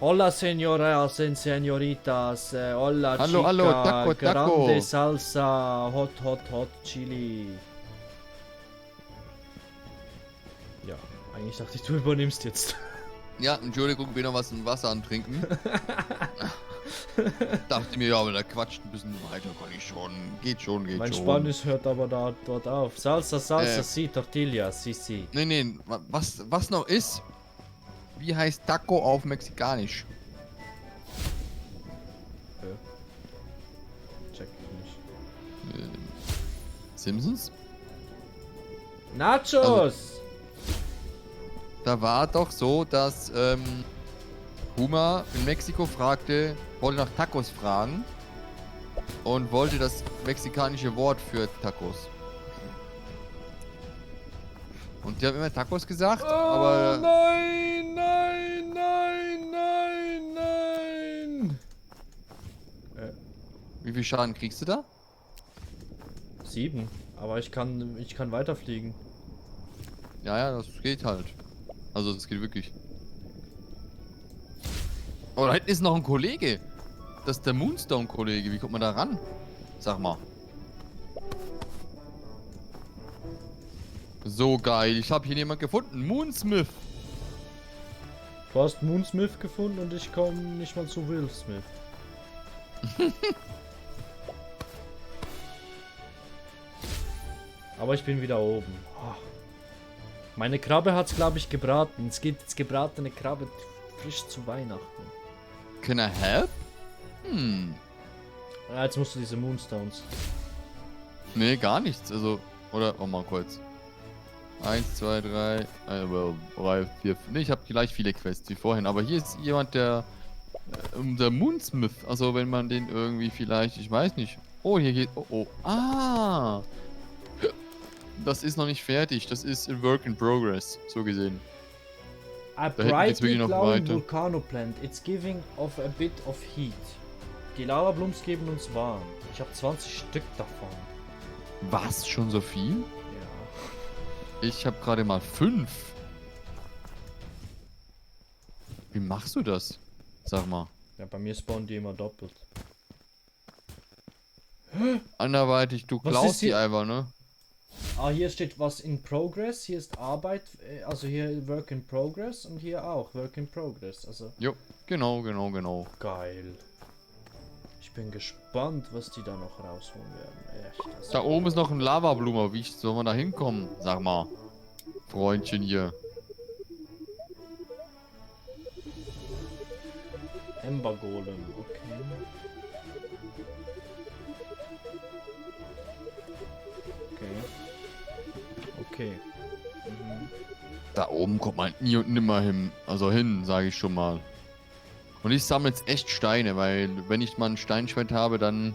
Hola señoras and señoritas, hola Hallo, hallo, chica, Taco, grande Taco. salsa, hot hot hot chili. Ja, eigentlich dachte ich, du übernimmst jetzt. Ja, Entschuldigung, bin noch was im Wasser antrinken. Dachte mir, ja, aber da quatscht ein bisschen weiter, kann ich schon. Geht schon, geht Mein schon. Spanisch hört aber dort auf. Salsa, salsa, Äh, si, tortillas, si, si. nee, was noch ist, wie heißt Taco auf Mexikanisch? Hä? Check ich Simpsons? nicht. Also, Nachos! da war doch so, dass Homer in Mexiko wollte nach Tacos fragen und wollte das mexikanische Wort für Tacos. Und die haben immer Tacos gesagt, Oh aber nein, nein, nein, nein, nein! wie viel Schaden kriegst du da? 7. Aber ich kann weiterfliegen. Ja, ja, das geht halt. Also, das geht wirklich. Oh, da hinten ist noch ein Kollege. Das ist der Moonstone-Kollege. Wie kommt man da ran? Sag mal. So geil. Ich habe hier jemand gefunden. Moonsmith. Du hast Moonsmith gefunden und ich komme nicht mal zu Will Smith. Aber ich bin wieder oben. Oh. Meine Krabbe hat's, glaube ich, gebraten. Es gibt jetzt gebratene Krabbe frisch zu Weihnachten. Can I help? Hm. Ja, jetzt musst du diese Moonstones. Nee, gar nichts. Also, oder, oh mal kurz. 1, 2, 3, 3, 4, 5. Nee, ich habe gleich viele Quests wie vorhin. Aber hier ist jemand, der Moonsmith. Also, wenn man den irgendwie vielleicht, ich weiß nicht. Oh, hier geht, oh, oh. Ah. Das ist noch nicht fertig. Das ist in Work in Progress, so gesehen. A Da hätten wir jetzt brightly wirklich noch glowing weiter. volcano plant. It's giving off a bit of heat. Die Lavablooms geben uns warm. Ich habe 20 Stück davon. Was? Schon so viel? Ja. Ich habe gerade mal 5. Wie machst du das? Sag mal. Ja, bei mir spawnen die immer doppelt. Anderweitig, du Was ist klaust die hier? einfach, ne? Ah, hier steht was in Progress. Hier ist Arbeit. Also hier Work in Progress und hier auch Work in Progress. Also Jo, genau. geil. Ich bin gespannt, was die da noch rausholen werden. Echt. Also Da oben ist noch ein Lavablume. Wie soll man da hinkommen? Sag mal. Freundchen hier. Ember Golem. Okay. Okay. Mhm. Da oben kommt man nie und nimmer hin. Also hin, sage ich schon mal. Und ich sammle jetzt echt Steine, weil wenn ich mal ein Steinschwert habe, dann...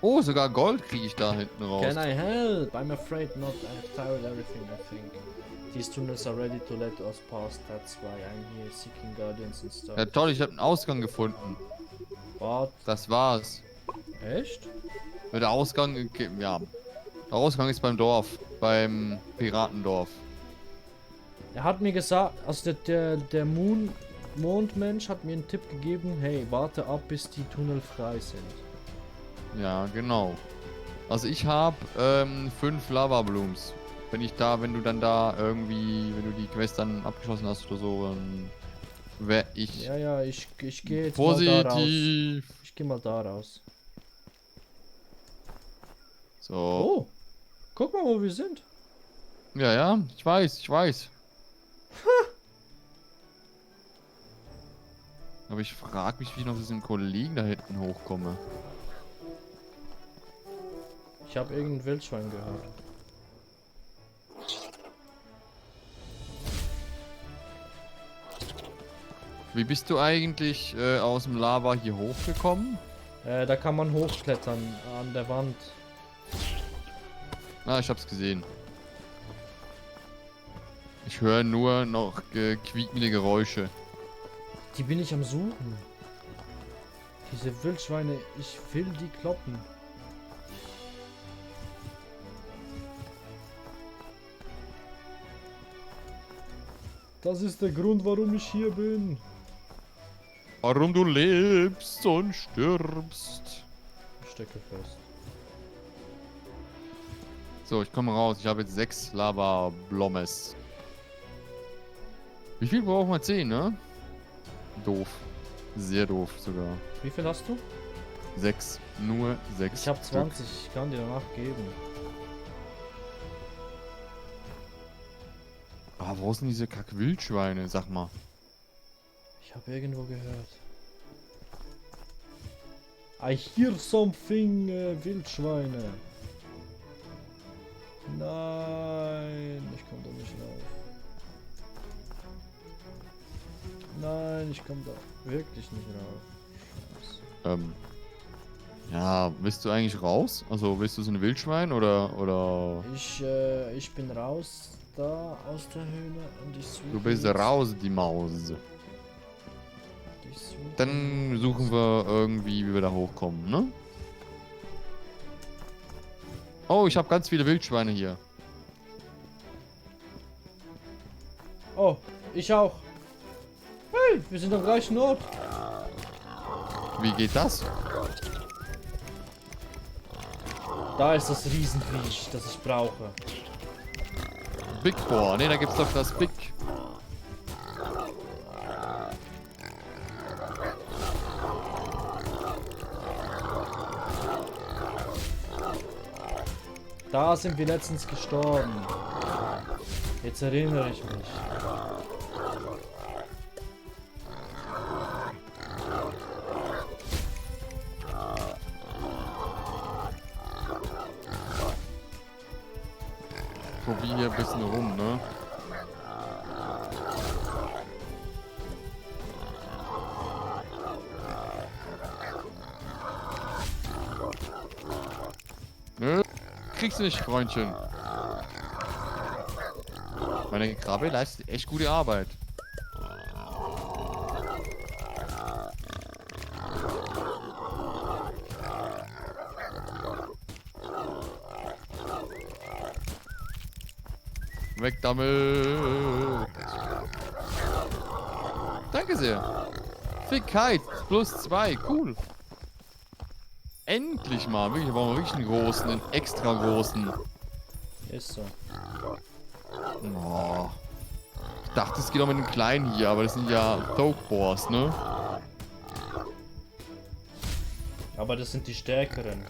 Oh, sogar Gold kriege ich da hinten raus. Can I help? I'm afraid not. I've tired everything, I think. These tunnels are ready to let us pass. That's why I'm here seeking guardians and stuff. Ja toll, ich habe einen Ausgang gefunden. What? Das war's. Echt? Der Ausgang, ja. Der Ausgang ist beim Dorf. Beim Piratendorf. Er hat mir gesagt, also der Mondmensch hat mir einen Tipp gegeben, hey, warte ab, bis die Tunnel frei sind. Ja, genau. Also ich habe 5 Lava-Blooms. Wenn du dann da irgendwie, wenn du die Quest dann abgeschlossen hast oder so, dann wäre ich Ja, ich gehe jetzt mal da raus. positiv. Ich gehe mal da raus. So. Oh, guck mal, wo wir sind. Ja, ich weiß. Aber ich frage mich, wie ich noch zu diesem Kollegen da hinten hochkomme. Ich habe irgendein Wildschwein gehört. Wie bist du eigentlich aus dem Lava hier hochgekommen? Da kann man hochklettern an der Wand. Ah, ich hab's gesehen. Ich höre nur noch quiekende Geräusche. Die bin ich am Suchen. Diese Wildschweine, ich will die kloppen. Das ist der Grund, warum ich hier bin. Warum du lebst und stirbst. Ich stecke fest. So, ich komme raus. Ich habe jetzt 6 Lava-Blommes. Wie viel brauchen wir? 10, ne? Doof. Sehr doof sogar. Wie viel hast du? 6. Nur 6. Ich habe 20. Ich kann dir danach geben. Ah, wo sind diese Kack-Wildschweine? Sag mal. Ich habe irgendwo gehört. I hear something, Wildschweine. Nein, ich komme da nicht rauf. Nein, ich komme da wirklich nicht rauf. Scheiße. Ja, willst du eigentlich raus? Also, willst du so ein Wildschwein oder... Ich bin raus da aus der Höhle und ich suche. Du bist jetzt- raus, die Maus. Ich suche Dann suchen wir irgendwie, wie wir da hochkommen, ne? Oh, ich habe ganz viele Wildschweine hier. Oh, ich auch. Hey, wir sind am gleichen Ort. Wie geht das? Da ist das Riesenviech, das ich brauche. Big Boar. Ne, da gibt's doch das Big. Da sind wir letztens gestorben. Jetzt erinnere ich mich. Probier hier ein bisschen rum, ne? Nö, kriegst du nicht, Freundchen. Meine Krabbe leistet echt gute Arbeit. Weg damit. Danke sehr. Fickheit plus 2, cool. Endlich mal, wirklich, aber einen richtig großen, einen extra großen. Ist so. Oh. Ich dachte, es geht auch mit den kleinen hier, aber das sind ja Thoke-Boars, ne? Aber das sind die stärkeren.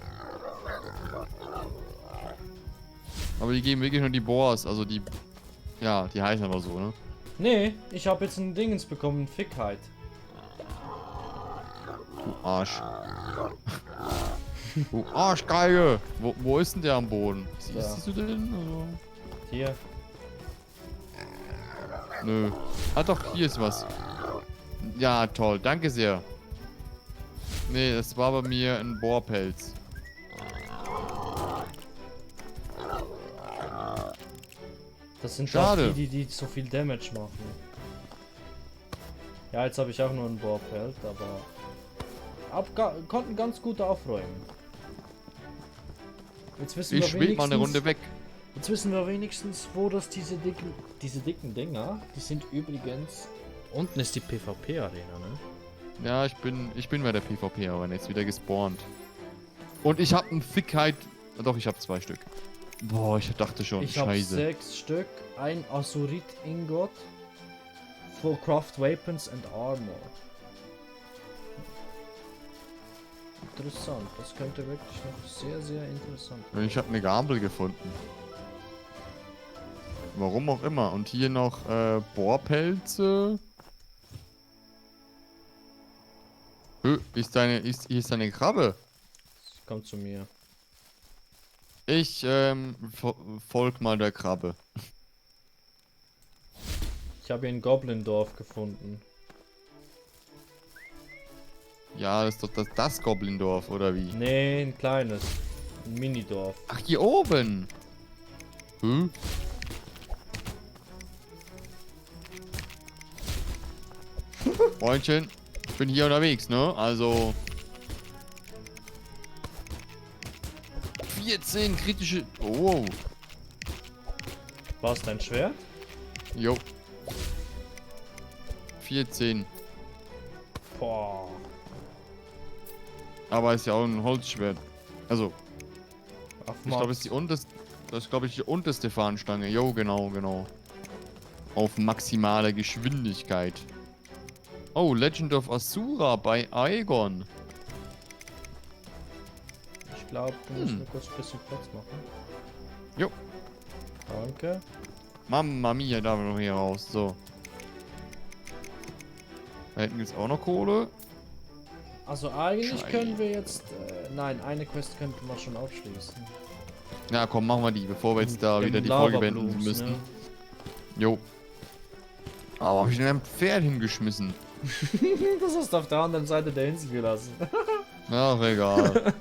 Aber die geben wirklich nur die Boars, also die... Ja, die heißen aber so, ne? Nee, ich habe jetzt ein Dingens bekommen, Fickheit. Du Arsch. Du Arschgeige! Wo ist denn der am Boden? Siehst du den? Also... Hier. Nö. Ah doch, hier ist was. Ja, toll. Danke sehr. Nee, das war bei mir ein Bohrpelz. Das sind Schade. doch die so viel Damage machen. Ja, jetzt habe ich auch nur ein Bohrfeld, aber konnten ganz gut aufräumen. Jetzt wissen Ich wir schweb mal eine wenigstens, Runde weg. Jetzt wissen wir wenigstens, wo das diese dicken Dinger, die sind übrigens. Unten ist die PvP-Arena, ne? Ja, ich bin bei der PvP, aber jetzt wieder gespawnt. Und ich habe einen Fickheit. Doch, ich habe 2 Stück. Boah, ich dachte schon, Ich habe scheiße. 6 Stück, ein Azurit-Ingot for Craft Weapons and Armor. Interessant, das könnte wirklich noch sehr, sehr interessant Und ich habe eine Gabel gefunden. Warum auch immer. Und hier noch Bohrpelze. Hier ist deine Krabbe. Kommt zu mir. Ich folg mal der Krabbe. Ich habe hier ein Goblin-Dorf gefunden. Ja, das ist doch das Goblindorf, oder wie? Nee, ein kleines. Ein Minidorf. Ach, hier oben. Freundchen, ich bin hier unterwegs, ne? Also... 14 kritische... Oh. War es dein Schwert? Jo. 14. Boah. Aber ist ja auch ein Holzschwert. Also, Auf ich glaube, Max. das ist, glaube ich, die unterste Fahnenstange. Jo, genau, genau. Auf maximale Geschwindigkeit. Oh, Legend of Asura bei Aegon. Ich glaube, wir müssen nur kurz ein bisschen Platz machen. Jo. Danke. Mamma mia, da wir noch hier raus. So. Da hinten gibt's auch noch Kohle. Also eigentlich Scheiße. können wir jetzt... nein, eine Quest könnten wir schon abschließen. Ja, komm, machen wir die, bevor wir jetzt da Dem wieder die Lava Folge beenden Blooms, müssen. ne? Jo. Aber hab ich denn ein Pferd hingeschmissen? Das hast du auf der anderen Seite der Insel gelassen. Ach, egal.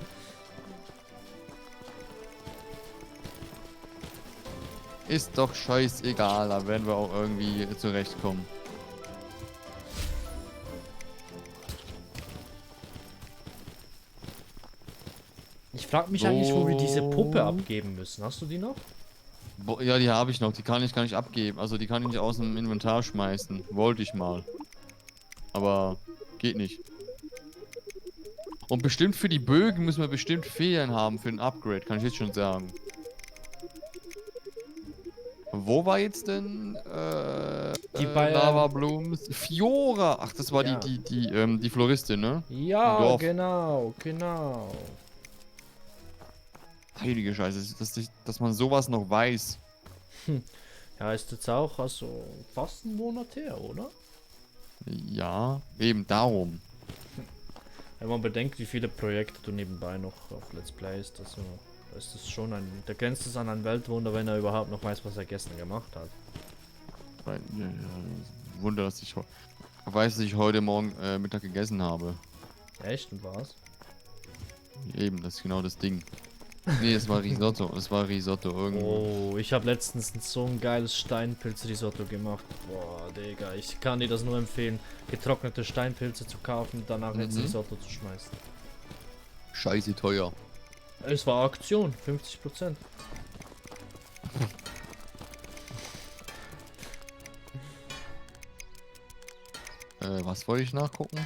Ist doch scheißegal, da werden wir auch irgendwie zurechtkommen. Ich frage mich eigentlich, wo wir diese Puppe abgeben müssen. Hast du die noch? Ja, die habe ich noch, die kann ich gar nicht abgeben. Also die kann ich nicht aus dem Inventar schmeißen. Wollte ich mal. Aber geht nicht. Und bestimmt für die Bögen müssen wir bestimmt Federn haben für ein Upgrade, kann ich jetzt schon sagen. Wo war jetzt denn Die bei Lava Blooms? Fiora! Ach, das war ja. die Floristin, ne? Ja, Dorf. genau, genau. Heilige Scheiße, dass man sowas noch weiß. Ja, ist jetzt auch also fast ein Monat her, oder? Ja, eben darum. Wenn man bedenkt, wie viele Projekte du nebenbei noch auf Let's Playst, also ist es schon ein, da grenzt es an ein Weltwunder, wenn er überhaupt noch weiß, was er gestern gemacht hat. Wunder, dass ich weiß, dass ich heute Morgen Mittag gegessen habe. Echt? Und was? Eben, das ist genau das Ding. Nee, es war Risotto. Es war Risotto irgendwo. Oh, ich habe letztens so ein geiles Steinpilz-Risotto gemacht. Boah, Digga, ich kann dir das nur empfehlen, getrocknete Steinpilze zu kaufen und danach ins Risotto zu schmeißen. Scheiße teuer. Es war Aktion, 50%. Was wollte ich nachgucken?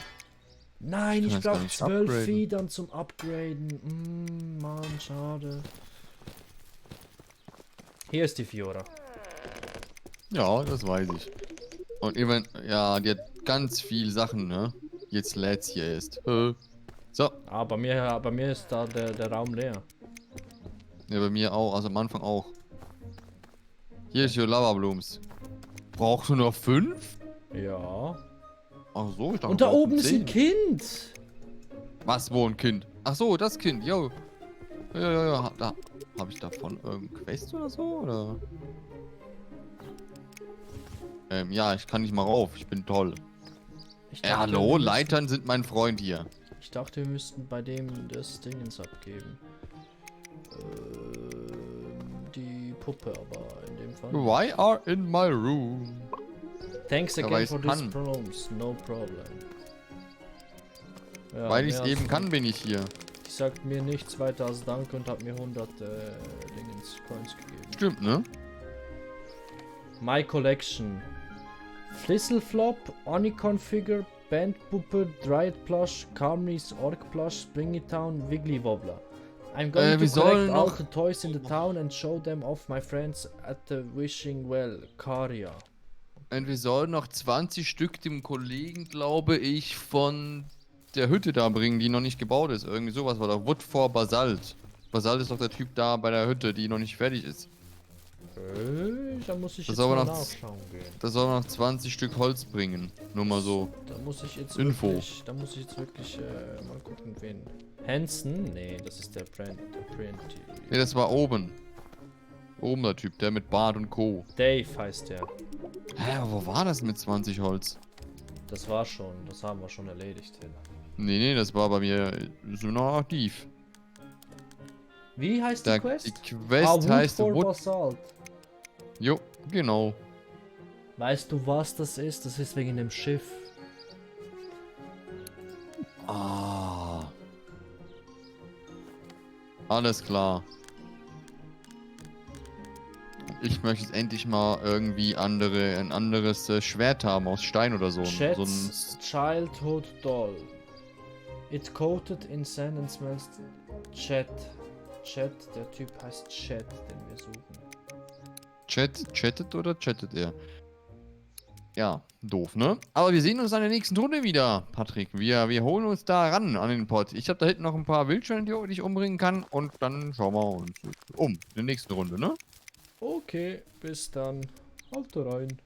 Nein, ich kann das gar brauche nicht 12 upgraden. Federn zum Upgraden. Mann, schade. Hier ist die Fiora. Ja, das weiß ich. Und eben, ja, die hat ganz viel Sachen, ne? Jetzt lädt's hier erst. So. Ah, bei mir ist da der Raum leer. Ja, bei mir auch, also am Anfang auch. Hier ist hier Lava Blooms. Brauchst du noch 5? Ja. Ach so, ich dachte, Und da wir brauchen oben ist ein 10. Kind. Was, wo ein Kind? Ach so, das Kind, yo. Ja, da. Habe ich davon irgendein Quest oder so, oder? Ja, ich kann nicht mal rauf, ich bin toll. Ich dachte, Hallo, wir müssten- Leitern sind mein Freund hier. Ich dachte, wir müssten bei dem das Dingens abgeben. Die Puppe, aber in dem Fall. Why are in my room? Thanks Aber again ich for this kann. prompts, no problem. Ja, Weil ich es mehr eben als- kann, bin ich hier. Die sagt mir nichts weiter als Danke und hat mir 100 Dingens Coins gegeben. Stimmt, ne? My Collection. Flisselflop, Onicon Figure, Bandpuppe, Dryad Plush, Carmy's Orc Plush, Springy Town, Wiggly Wobbler. I'm going wir to collect sollen all noch- the toys in the town and show them off my friends at the Wishing Well, Karia. Und wir sollen noch 20 Stück dem Kollegen, glaube ich, von der Hütte da bringen, die noch nicht gebaut ist. Irgendwie sowas war da. Wood for Basalt. Basalt ist doch der Typ da bei der Hütte, die noch nicht fertig ist. Da muss ich Das jetzt soll mal aber noch- nachschauen gehen. Da soll noch 20 Stück Holz bringen. Nur mal so. Da muss ich jetzt Info. wirklich, mal gucken, wen. Hansen? Nee, das ist der Print. Ne, das war oben. Oben der Typ, der mit Bart und Co. Dave heißt der. Hä, aber wo war das mit 20 Holz? Das war schon, das haben wir schon erledigt. Hin. Nee, das war bei mir so noch aktiv. Wie heißt die Quest? Die Quest heißt for Wood. Basalt. Jo, genau. Weißt du, was das ist? Das ist wegen dem Schiff. Ah. Alles klar. Ich möchte jetzt endlich mal irgendwie ein anderes Schwert haben aus Stein oder so. Chat's Childhood Doll. It coated in sand and smells Chat. Chat, der Typ heißt Chat, den wir suchen. Chattet oder chattet er? Ja, doof, ne? Aber wir sehen uns an der nächsten Runde wieder, Patrick. Wir holen uns da ran an den Pot. Ich habe da hinten noch ein paar Wildschweine, die ich umbringen kann. Und dann schauen wir uns um in der nächsten Runde, ne? Okay, bis dann. Haut rein.